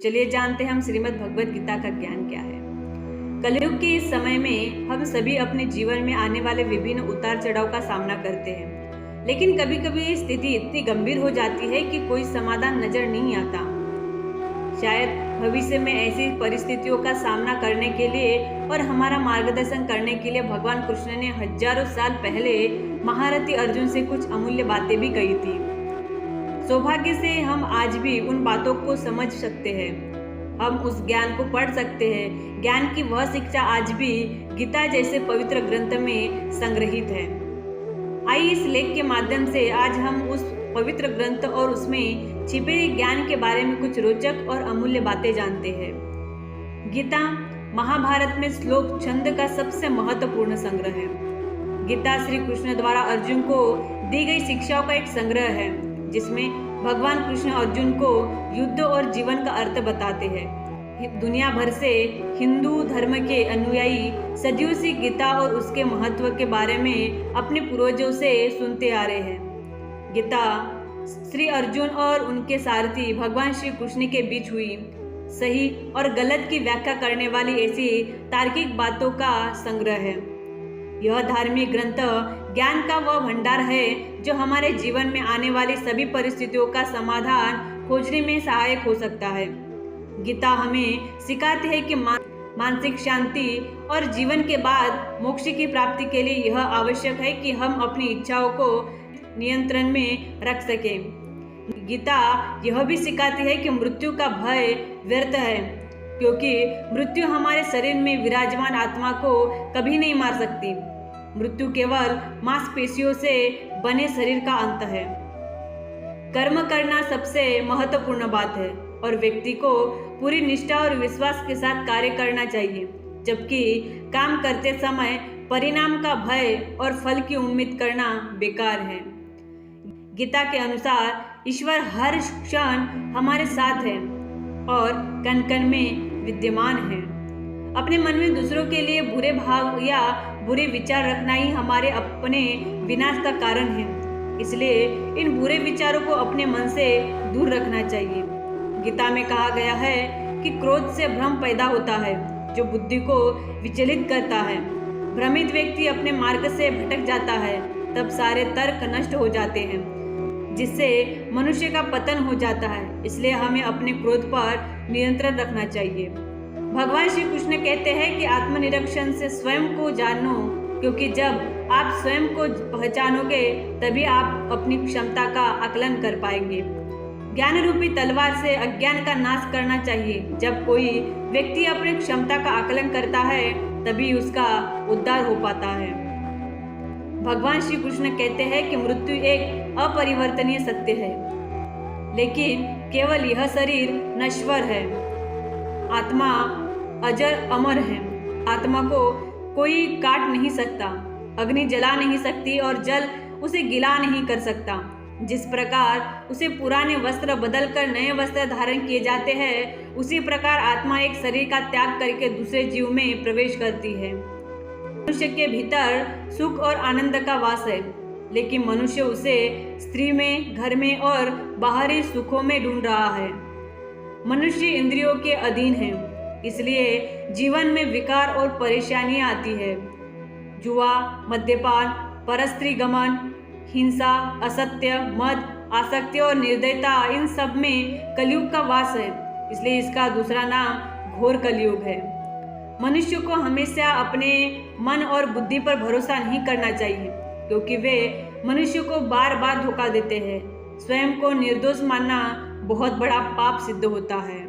चलिए जानते हैं हम श्रीमद् भगवत गीता का ज्ञान क्या है। कलयुग के इस समय में हम सभी अपने जीवन में आने वाले विभिन्न उतार चढ़ाव का सामना करते हैं, लेकिन कभी कभी स्थिति इतनी गंभीर हो जाती है कि कोई समाधान नजर नहीं आता। शायद भविष्य में ऐसी परिस्थितियों का सामना करने के लिए और हमारा मार्गदर्शन करने के लिए भगवान कृष्ण ने हजारों साल पहले महारथी अर्जुन से कुछ अमूल्य बातें भी कही थी। सौभाग्य से हम आज भी उन बातों को समझ सकते हैं, हम उस ज्ञान को पढ़ सकते हैं। ज्ञान की वह शिक्षा आज भी गीता जैसे पवित्र ग्रंथ में संग्रहित है। आइए इस लेख के माध्यम से आज हम उस पवित्र ग्रंथ और उसमें छिपे ज्ञान के बारे में कुछ रोचक और अमूल्य बातें जानते हैं। गीता महाभारत में श्लोक छंद का सबसे महत्वपूर्ण संग्रह है। गीता श्री कृष्ण द्वारा अर्जुन को दी गई शिक्षाओं का एक संग्रह है, जिसमें भगवान कृष्ण अर्जुन को युद्ध और जीवन का अर्थ बताते हैं। दुनिया भर से हिंदू धर्म के अनुयायी सदियों से गीता और उसके महत्व के बारे में अपने पूर्वजों से सुनते आ रहे हैं। गीता श्री अर्जुन और उनके सारथी भगवान श्री कृष्ण के बीच हुई सही और गलत की व्याख्या करने वाली ऐसी तार्किक बातों का संग्रह है। यह धार्मिक ग्रंथ ज्ञान का वह भंडार है जो हमारे जीवन में आने वाली सभी परिस्थितियों का समाधान खोजने में सहायक हो सकता है। गीता हमें सिखाती है कि मानसिक शांति और जीवन के बाद मोक्ष की प्राप्ति के लिए यह आवश्यक है कि हम अपनी इच्छाओं को नियंत्रण में रख सकें। गीता यह भी सिखाती है कि मृत्यु का भय व्यर्थ है, क्योंकि मृत्यु हमारे शरीर में विराजमान आत्मा को कभी नहीं मार सकती। मृत्यु केवल मांसपेशियों से बने शरीर का अंत है। कर्म करना सबसे महत्वपूर्ण बात है और व्यक्ति को पूरी निष्ठा और विश्वास के साथ कार्य करना चाहिए, जबकि काम करते समय परिणाम का भय और फल की उम्मीद करना बेकार है। गीता के अनुसार ईश्वर हर क्षण हमारे साथ है और कण कण में विद्यमान है। अपने मन में दूसरों के लिए बुरे भाव या बुरे विचार रखना ही हमारे अपने विनाश का कारण है। इसलिए इन बुरे विचारों को अपने मन से दूर रखना चाहिए। गीता में कहा गया है कि क्रोध से भ्रम पैदा होता है, जो बुद्धि को विचलित करता है। भ्रमित व्यक्ति अपने मार्ग से भटक जाता है, तब सारे तर्क नष्ट हो जाते हैं, जिससे मनुष्य का पतन हो जाता है। इसलिए हमें अपने क्रोध पर नियंत्रण रखना चाहिए। भगवान श्री कृष्ण कहते हैं कि आत्मनिरीक्षण से स्वयं को जानो, क्योंकि जब आप स्वयं को पहचानोगे तभी आप अपनी क्षमता का आकलन कर पाएंगे। ज्ञान रूपी तलवार से अज्ञान का नाश करना चाहिए। जब कोई व्यक्ति अपनी क्षमता का आकलन करता है तभी उसका उद्धार हो पाता है। भगवान श्री कृष्ण कहते हैं कि मृत्यु एक अपरिवर्तनीय सत्य है, लेकिन केवल यह शरीर नश्वर है। आत्मा अजर अमर है। आत्मा को कोई काट नहीं सकता, अग्नि जला नहीं सकती और जल उसे गिला नहीं कर सकता। जिस प्रकार उसे पुराने वस्त्र बदलकर नए वस्त्र धारण किए जाते हैं, उसी प्रकार आत्मा एक शरीर का त्याग करके दूसरे जीव में प्रवेश करती है। मनुष्य के भीतर सुख और आनंद का वास है, लेकिन मनुष्य उसे स्त्री में, घर में और बाहरी सुखों में ढूंढ रहा है। मनुष्य इंद्रियों के अधीन है, इसलिए जीवन में विकार और परेशानियां आती है। जुआ, मद्यपान, परस्त्री गमन, हिंसा, असत्य, मद, आसक्ति और निर्दयता, इन सब में कलयुग का वास है। इसलिए इसका दूसरा नाम घोर कलयुग है। मनुष्य को हमेशा अपने मन और बुद्धि पर भरोसा नहीं करना चाहिए, क्योंकि वे मनुष्य को बार बार धोखा देते हैं। स्वयं को निर्दोष मानना बहुत बड़ा पाप सिद्ध होता है।